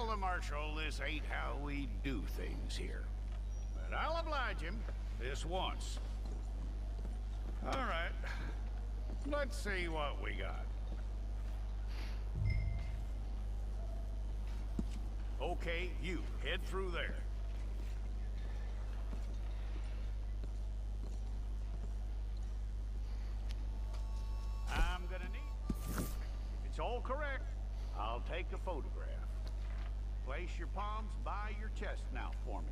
tell the Marshal this ain't how we do things here. But I'll oblige him this once. All right. Let's see what we got. Okay, you, head through there. I'm gonna need... If it's all correct, I'll take a photograph. Place your palms by your chest now for me.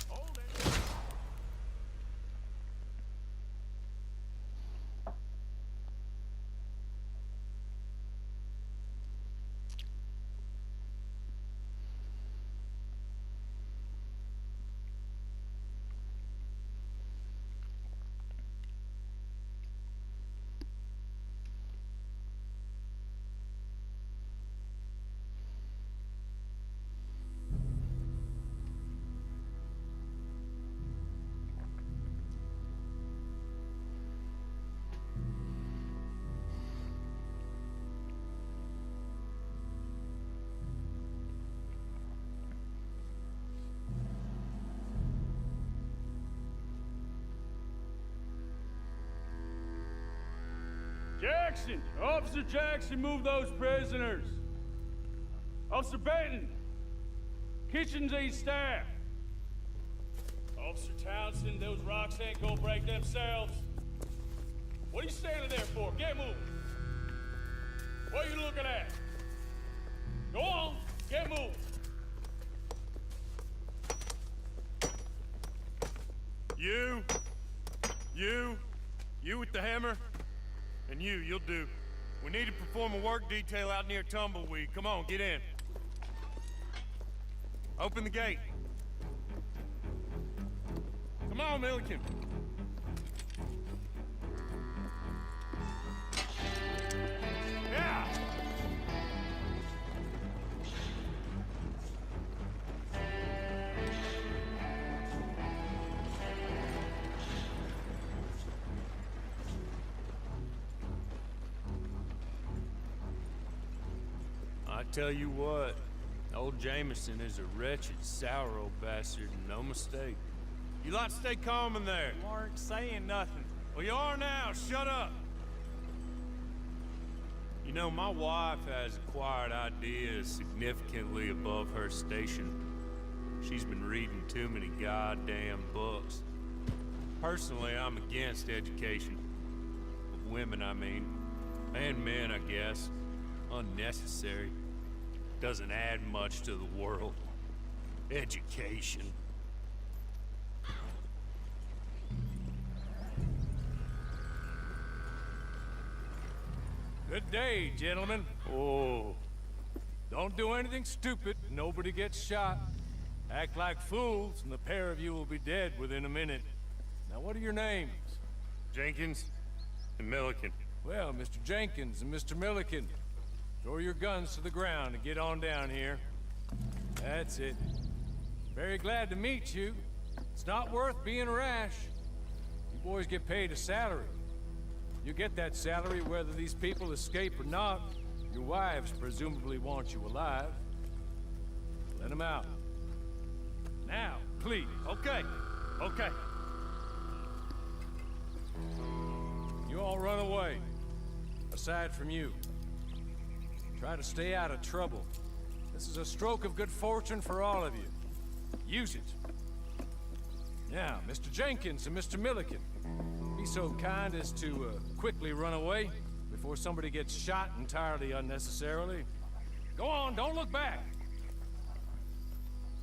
Hold it. Jackson! Officer Jackson, move those prisoners! Officer Benton! Kitchens ain't staff! Officer Townsend, those rocks ain't gonna break themselves. What are you standing there for? Get moving! What are you looking at? Go on, get moving! You with the hammer? And you'll do. We need to perform a work detail out near Tumbleweed. Come on, get in. Open the gate. Come on, Milliken. Yeah! I tell you what, old Jameson is a wretched, sour old bastard, and no mistake. You lot stay calm in there. You aren't saying nothing. Well, you are now. Shut up. You know, my wife has acquired ideas significantly above her station. She's been reading too many goddamn books. Personally, I'm against education. Of women, I mean. And men, I guess. Unnecessary. Doesn't add much to the world. Education. Good day, gentlemen. Oh, Don't do anything stupid, nobody gets shot. Act like fools, and the pair of you will be dead within a minute. Now, what are your names? Jenkins and Milliken. Well, Mr. Jenkins and Mr. Milliken, throw your guns to the ground and get on down here. That's it. Very glad to meet you. It's not worth being rash. You boys get paid a salary. You get that salary whether these people escape or not. Your wives presumably want you alive. Let them out. Now, please. Okay. You all run away. Aside from you. Try to stay out of trouble. This is a stroke of good fortune for all of you. Use it. Now, Mr. Jenkins and Mr. Milliken, be so kind as to quickly run away before somebody gets shot entirely unnecessarily. Go on, don't look back.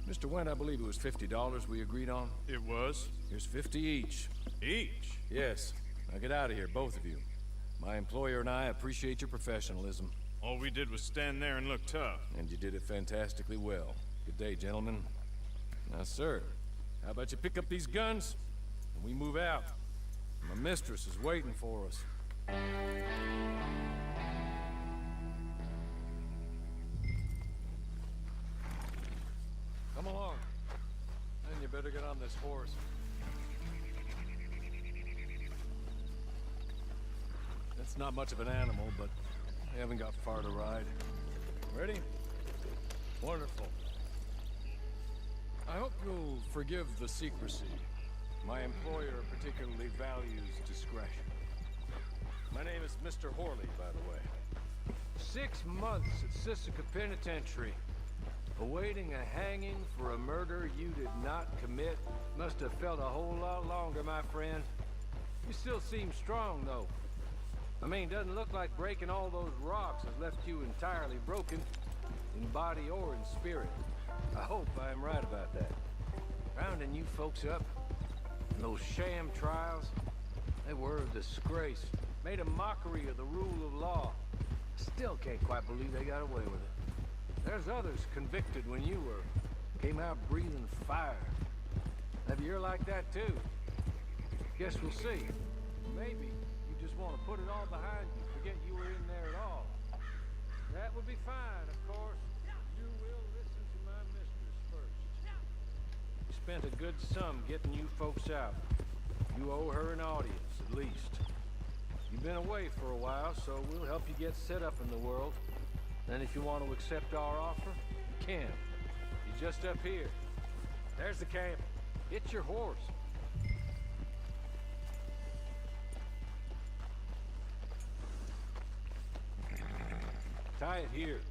Mr. Wendt, I believe it was $50 we agreed on. It was. Here's 50 each. Each? Yes. Now get out of here, both of you. My employer and I appreciate your professionalism. All we did was stand there and look tough. And you did it fantastically well. Good day, gentlemen. Now, sir, how about you pick up these guns, and we move out? My mistress is waiting for us. Come along. Then you better get on this horse. It's not much of an animal, but we haven't got far to ride. Ready? Wonderful. I hope you'll forgive the secrecy. My employer particularly values discretion. My name is Mr. Horley, by the way. 6 months at Sisika Penitentiary, awaiting a hanging for a murder you did not commit. Must have felt a whole lot longer, my friend. You still seem strong, though. I mean, doesn't look like breaking all those rocks has left you entirely broken, in body or in spirit. I hope I am right about that. Rounding you folks up, those sham trials, they were a disgrace. Made a mockery of the rule of law. Still can't quite believe they got away with it. There's others convicted when you were. Came out breathing fire. Maybe you're like that too. Guess we'll see. Maybe you just want to put it all behind you, forget you were in there at all. That would be fine, of course. You will listen to my mistress first. We spent a good sum getting you folks out. You owe her an audience, at least. You've been away for a while, so we'll help you get set up in the world. And if you want to accept our offer, you can. You're just up here. There's the camp. Get your horse. Tie it here.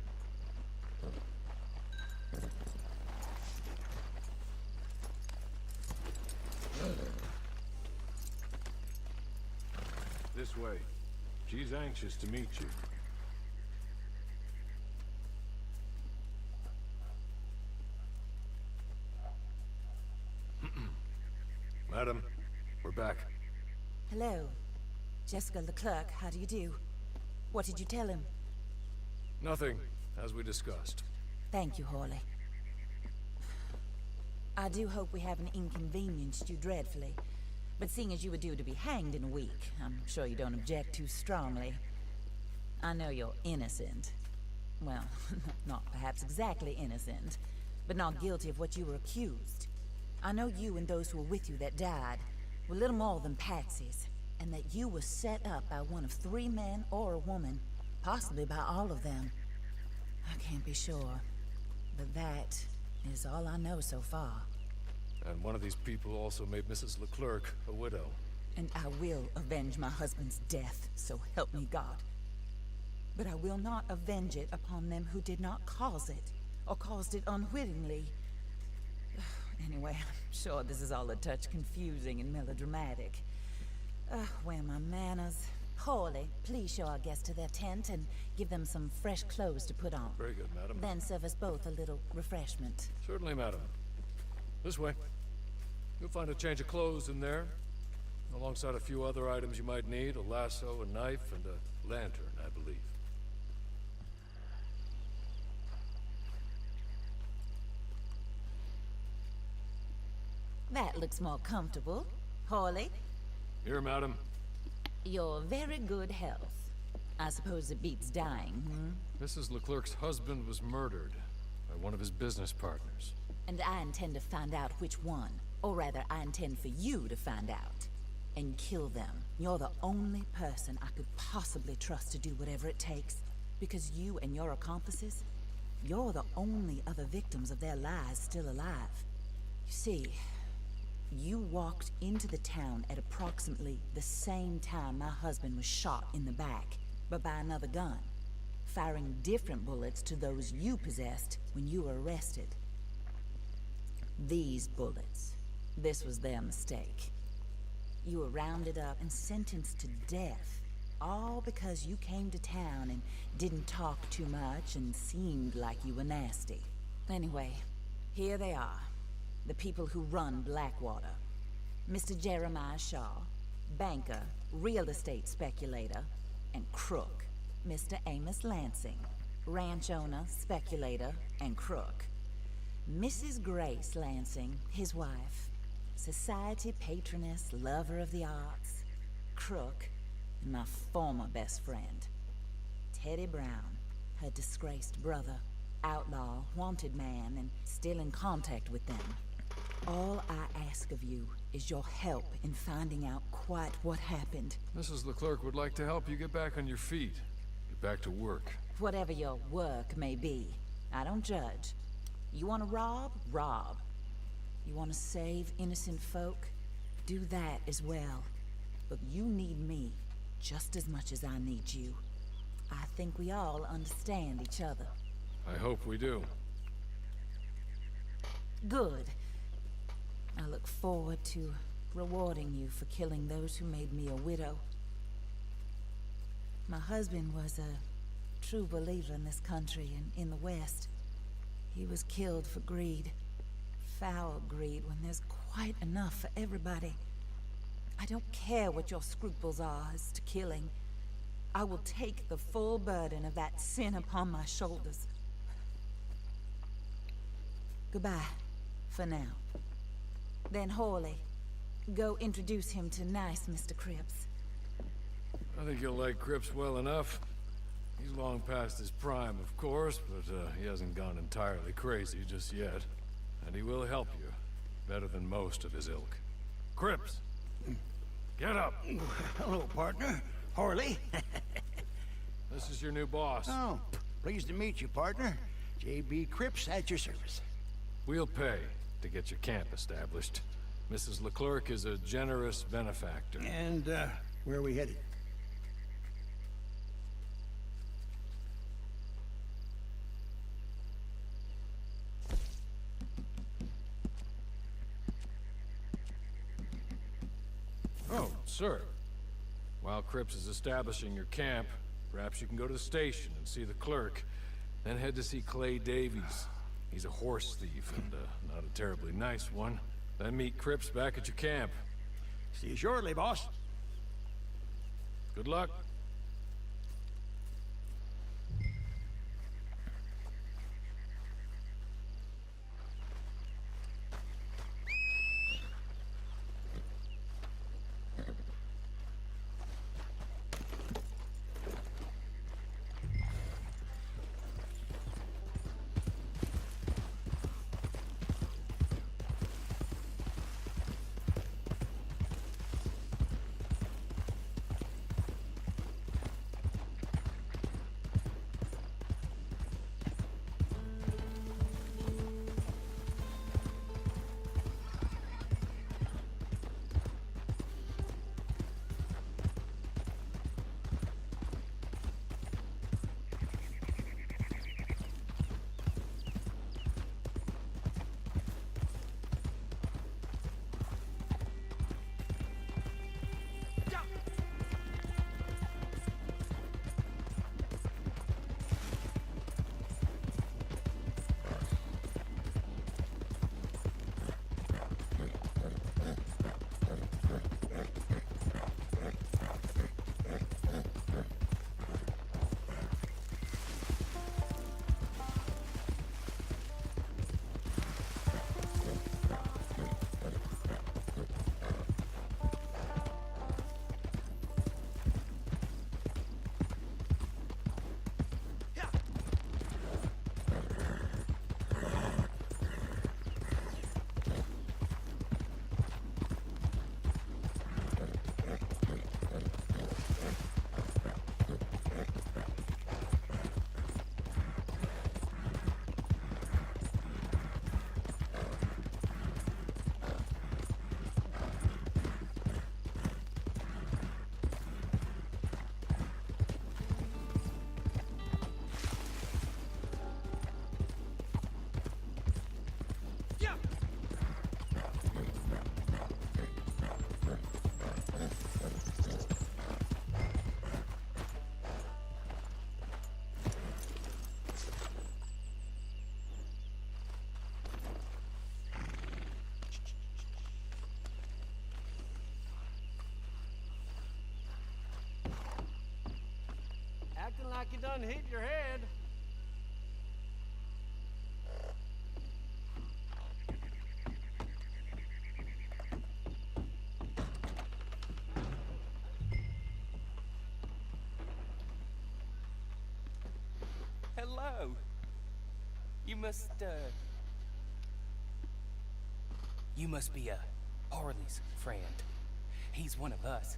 This way. She's anxious to meet you. Madam, we're back. Hello. Jessica Leclerc, how do you do? What did you tell him? Nothing, as we discussed. Thank you, Horley. I do hope we haven't inconvenienced you dreadfully. But seeing as you were due to be hanged in a week, I'm sure you don't object too strongly. I know you're innocent. Well, not perhaps exactly innocent, but not guilty of what you were accused. I know you and those who were with you that died were little more than patsies, and that you were set up by one of 3 men or a woman, possibly by all of them. I can't be sure, but that is all I know so far. And one of these people also made Mrs. Leclerc a widow. And I will avenge my husband's death, so help me God. But I will not avenge it upon them who did not cause it, or caused it unwittingly. Anyway, I'm sure this is all a touch confusing and melodramatic. Where are my manners? Horley, please show our guests to their tent and give them some fresh clothes to put on. Very good, madam. Then serve us both a little refreshment. Certainly, madam. This way. You'll find a change of clothes in there, alongside a few other items you might need, a lasso, a knife, and a lantern, I believe. That looks more comfortable. Horley, Here, madam. your very good health. I suppose it beats dying, hmm? Mrs. Leclerc's husband was murdered by one of his business partners. And I intend to find out which one. Or rather, I intend for you to find out. And kill them. You're the only person I could possibly trust to do whatever it takes. Because you and your accomplices, you're the only other victims of their lies still alive. You see, you walked into the town at approximately the same time my husband was shot in the back, but by another gun, firing different bullets to those you possessed when you were arrested. These bullets, this was their mistake. You were rounded up and sentenced to death, all because you came to town and didn't talk too much and seemed like you were nasty. Anyway, here they are. The people who run Blackwater. Mr. Jeremiah Shaw, banker, real estate speculator, and crook. Mr. Amos Lansing, ranch owner, speculator, and crook. Mrs. Grace Lansing, his wife, society patroness, lover of the arts, crook, and my former best friend. Teddy Brown, her disgraced brother, outlaw, wanted man, and still in contact with them. All I ask of you is your help in finding out quite what happened. Mrs. Leclerc would like to help you get back on your feet. get back to work. Whatever your work may be, I don't judge. You want to rob? Rob. You want to save innocent folk? Do that as well. But you need me just as much as I need you. I think we all understand each other. I hope we do. Good. I look forward to rewarding you for killing those who made me a widow. My husband was a true believer in this country and in the West. He was killed for greed. Foul greed when there's quite enough for everybody. I don't care what your scruples are as to killing. I will take the full burden of that sin upon my shoulders. Goodbye, for now. Then Hawley, go introduce him to nice Mr. Cripps. I think you'll like Cripps well enough. He's long past his prime, of course, but he hasn't gone entirely crazy just yet. And he will help you, better than most of his ilk. Cripps! Get up! Hello, partner. Harley. This is your new boss. Oh, pleased to meet you, partner. J.B. Cripps at your service. We'll pay to get your camp established. Mrs. Leclerc is a generous benefactor. And, where are we headed? Oh, sir. While Cripps is establishing your camp, perhaps you can go to the station and see the clerk, then head to see Clay Davies. He's a horse thief, and not a terribly nice one. Then meet Cripps back at your camp. See you shortly, boss. Good luck. Acting like you done hit your head. Hello. You must be Harley's friend. He's one of us.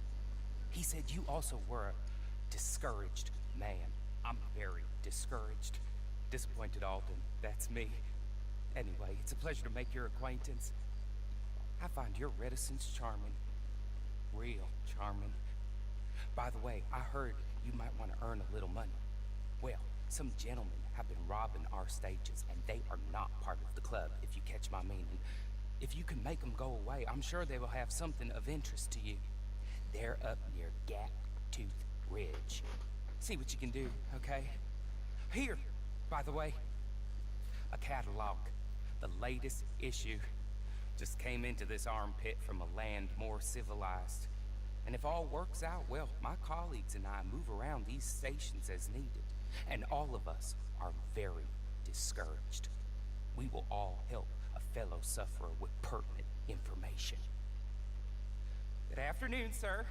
He said you also were a discouraged man. I'm very discouraged. Disappointed Alden, that's me. Anyway, it's a pleasure to make your acquaintance. I find your reticence charming. Real charming. By the way, I heard you might want to earn a little money. Well, some gentlemen have been robbing our stages, and they are not part of the club, if you catch my meaning. If you can make them go away, I'm sure they will have something of interest to you. They're up near Gap Tooth Ridge. See what you can do, okay? Here, by the way, a catalog. The latest issue. Just came into this armpit from a land more civilized. And if all works out, well, my colleagues and I move around these stations as needed. And all of us are very discouraged. We will all help a fellow sufferer with pertinent information. Good afternoon, sir.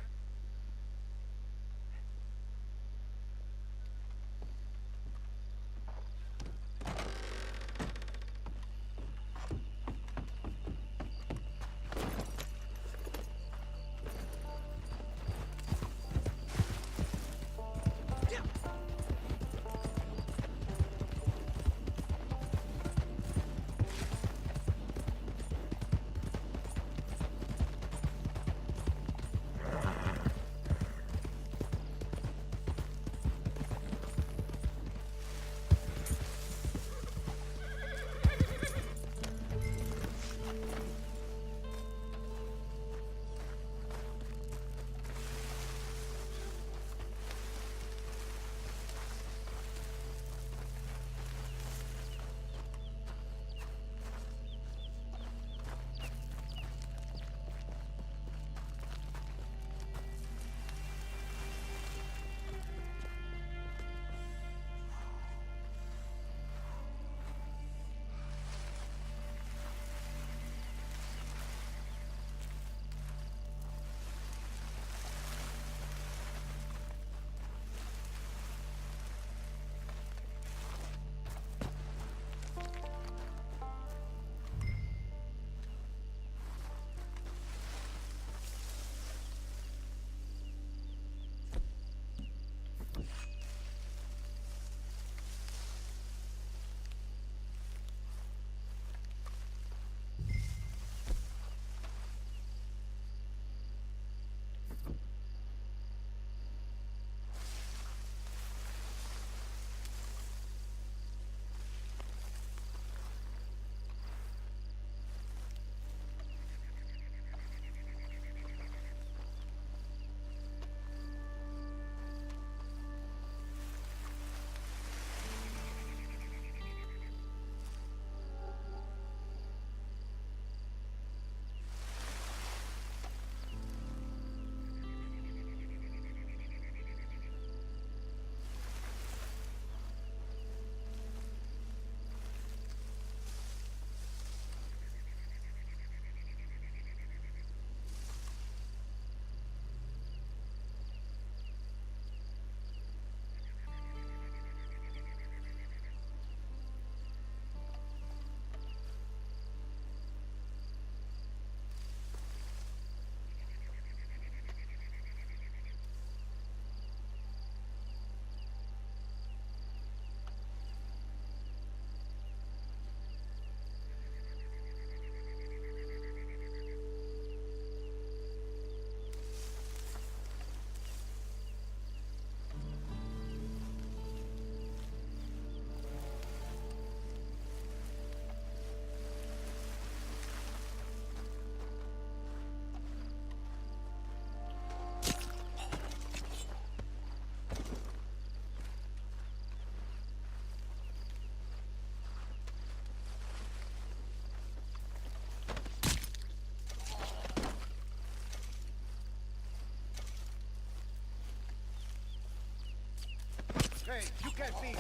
Hey, you can't be here.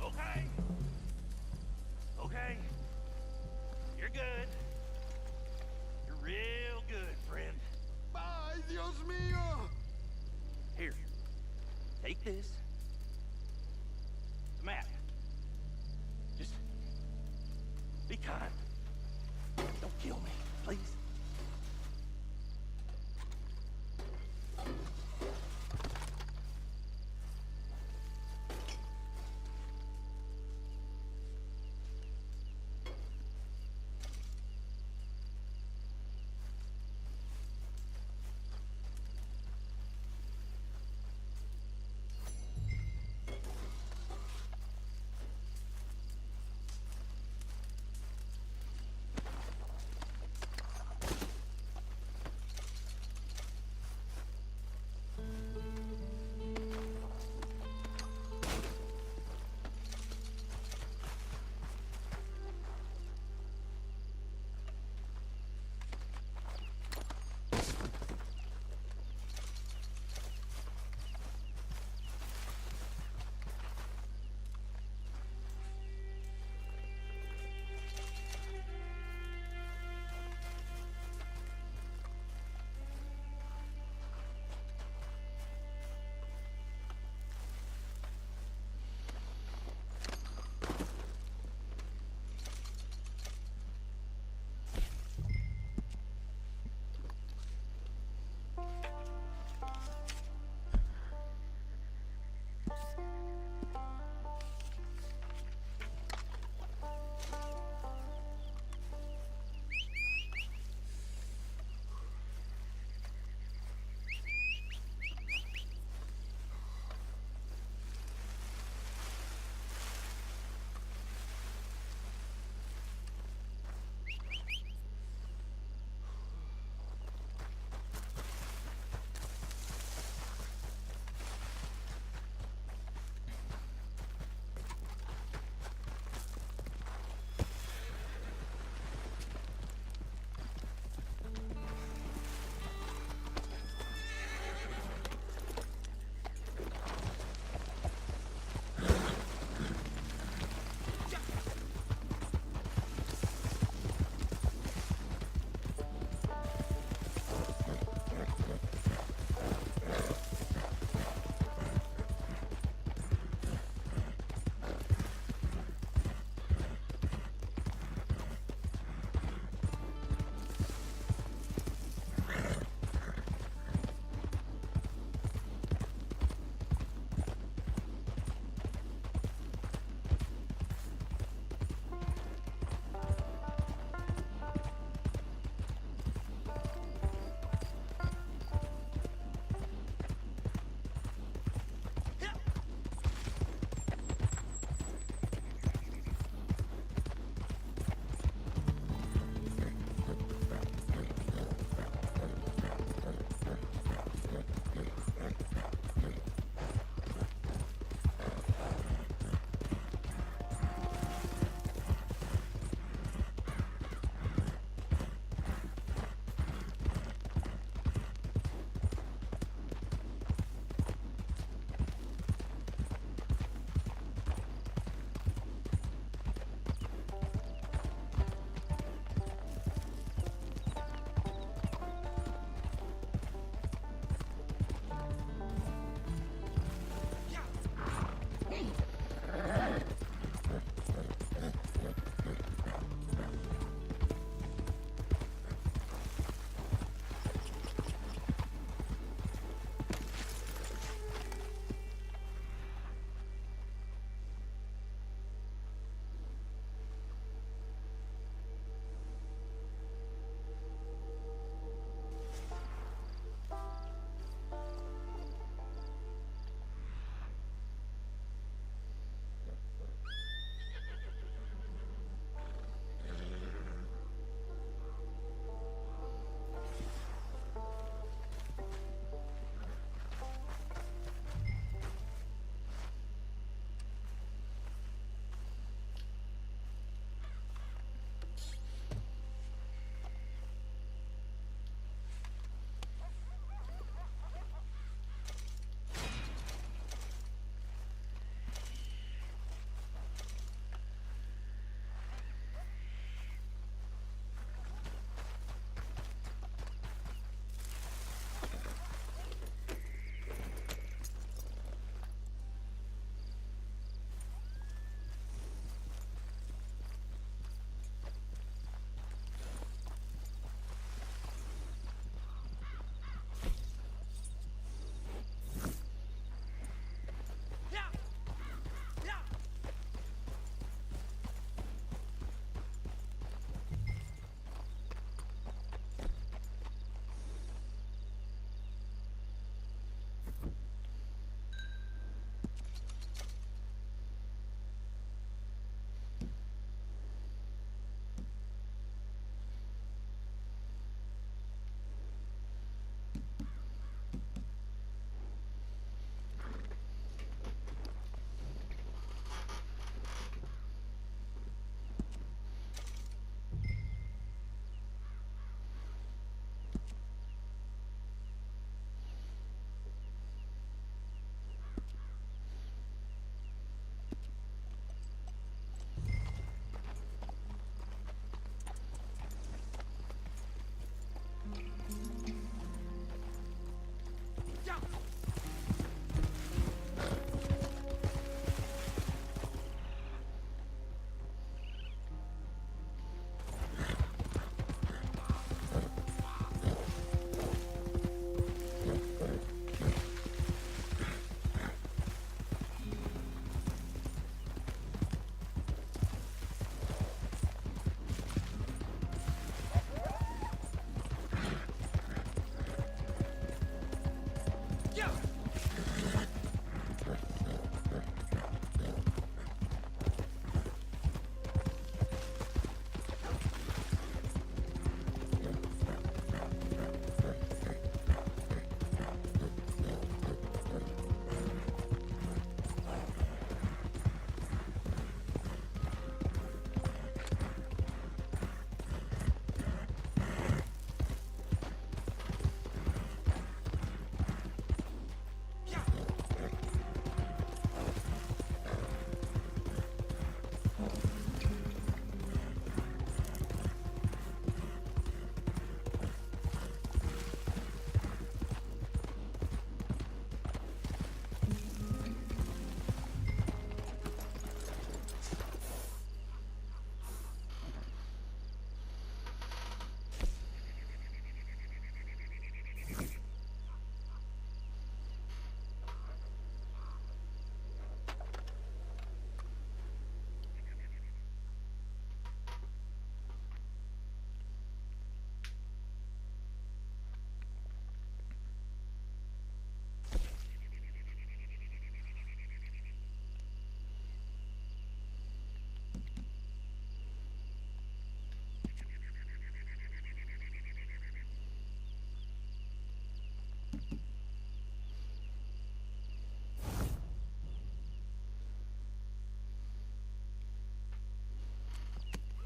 Okay. Okay. You're good. You're real good, friend. Ay, Dios mío! Here. Take this. The map. Just be kind. Don't kill me, please.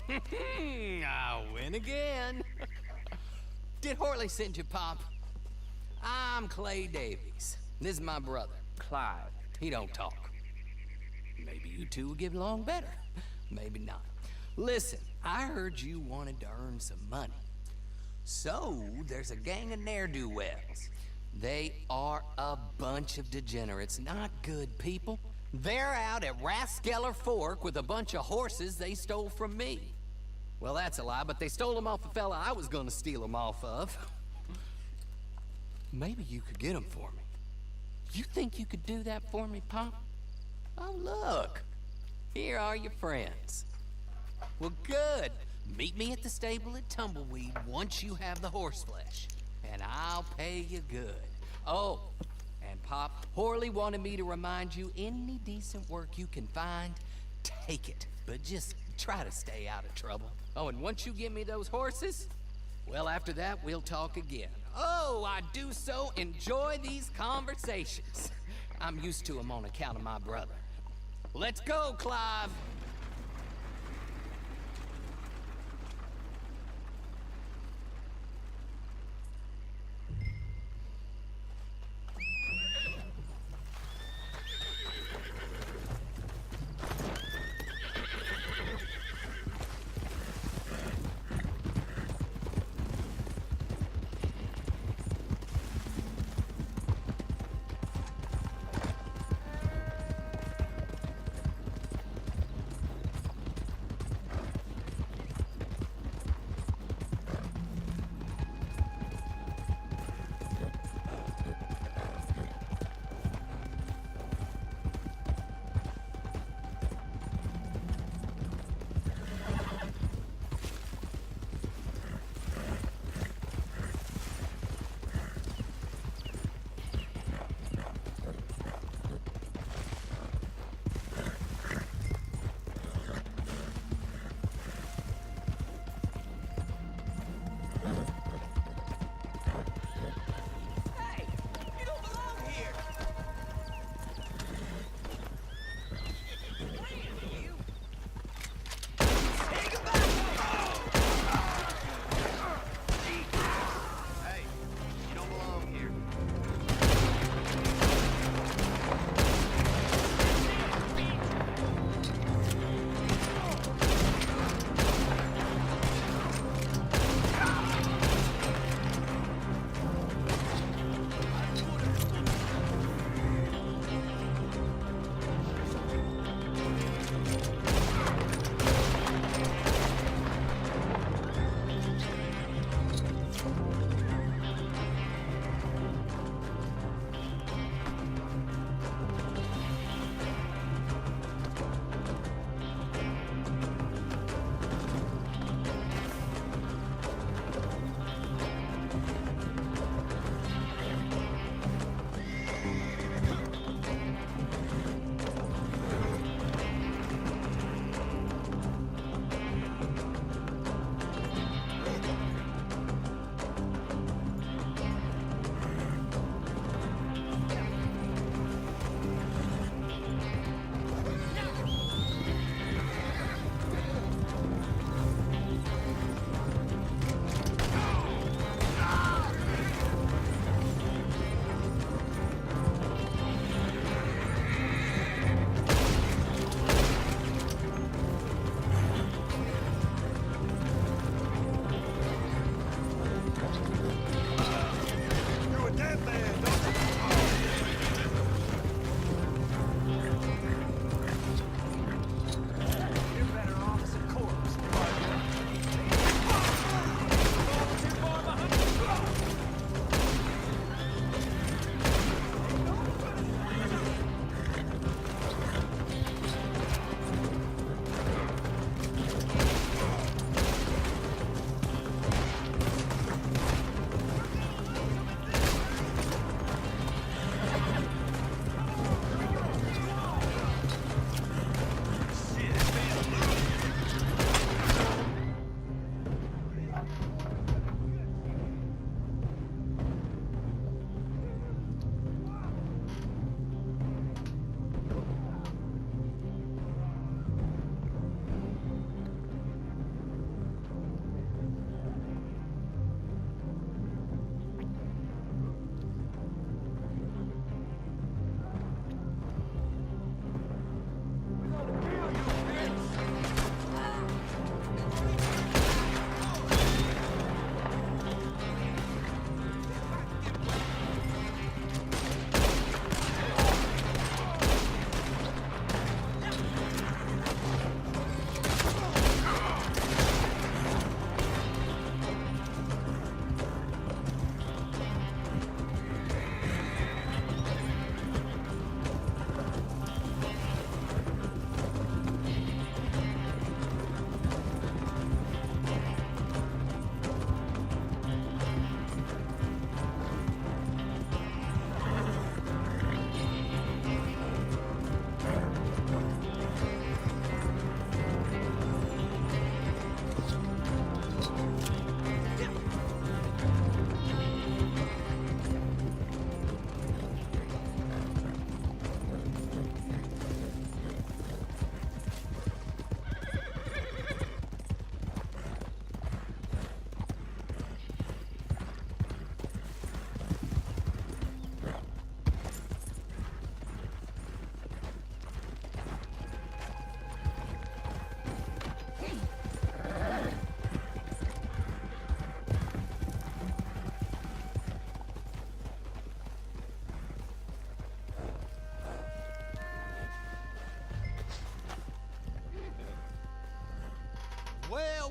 I win again. Did Horley send you, Pop? I'm Clay Davies. This is my brother, Clive. He don't talk. Maybe you two will get along better. Maybe not. Listen, I heard you wanted to earn some money. So, there's a gang of ne'er-do-wells. They are a bunch of degenerates, not good people. They're out at Raskeller Fork with a bunch of horses they stole from me. Well, that's a lie, but they stole them off the fella I was gonna steal them off of. Maybe you could get them for me. You think you could do that for me, Pop? Oh, look. Here are your friends. Well, good. Meet me at the stable at Tumbleweed once you have the horse flesh, and I'll pay you good. Oh, and Pop, Horley wanted me to remind you, any decent work you can find, take it. But just try to stay out of trouble. Oh, and once you give me those horses, well, after that, we'll talk again. Oh, I do so enjoy these conversations. I'm used to them on account of my brother. Let's go, Clive.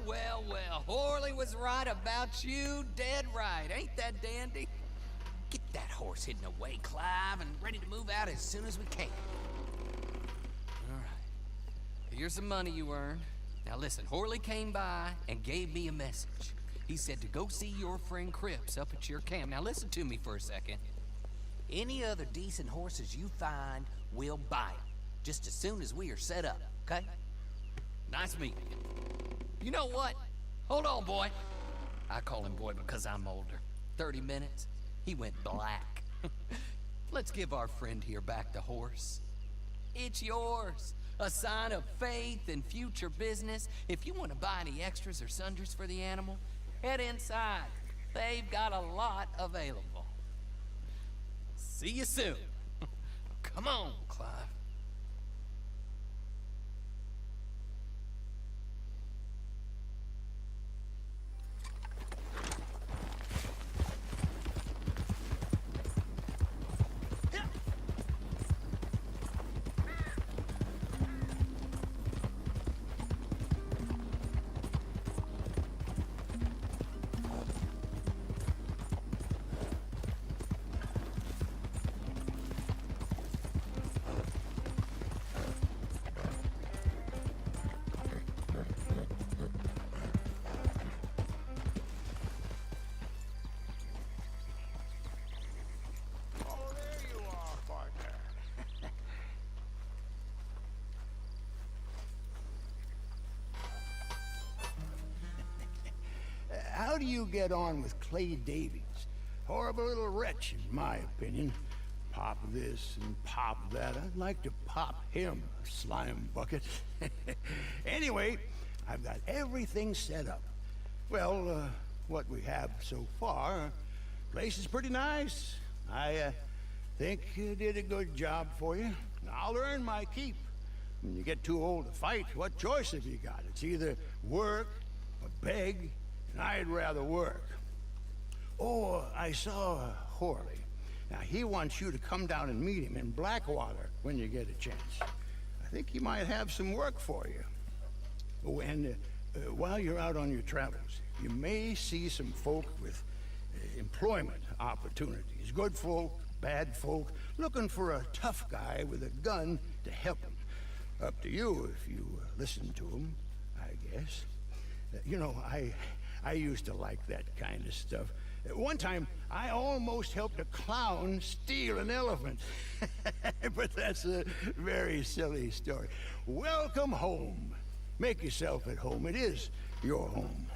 well. Horley was right about you, dead right. Ain't that dandy? Get that horse hidden away, Clive, and ready to move out as soon as we can. All right. Here's some money you earned. Now listen, Horley came by and gave me a message. He said to go see your friend Cripps up at your camp. Now listen to me for a second. Any other decent horses you find, we'll buy them. Just as soon as we are set up, okay? Nice meeting you. You know what? Hold on, boy. I call him boy because I'm older. 30 minutes, he went black. Let's give our friend here back the horse. It's yours. A sign of faith and future business. If you want to buy any extras or sundries for the animal, head inside. They've got a lot available. See you soon. Come on, Clive. Oh, there you are, partner. How do you get on with Clay Davies? Horrible little wretch, in my opinion. Pop this and pop that. I'd like to pop him, a slime bucket. Anyway, I've got everything set up. Well, what we have so far, place is pretty nice. I think you did a good job for you. I'll earn my keep. When you get too old to fight, what choice have you got? It's either work or beg, and I'd rather work. Oh, I saw Horley. Now, he wants you to come down and meet him in Blackwater when you get a chance. I think he might have some work for you. Oh, and while you're out on your travels, you may see some folk with employment opportunities. Good folk, bad folk, looking for a tough guy with a gun to help them. Up to you if you listen to him, I guess. You know, I used to like that kind of stuff. One time, I almost helped a clown steal an elephant. But that's a very silly story. Welcome home. Make yourself at home. It is your home.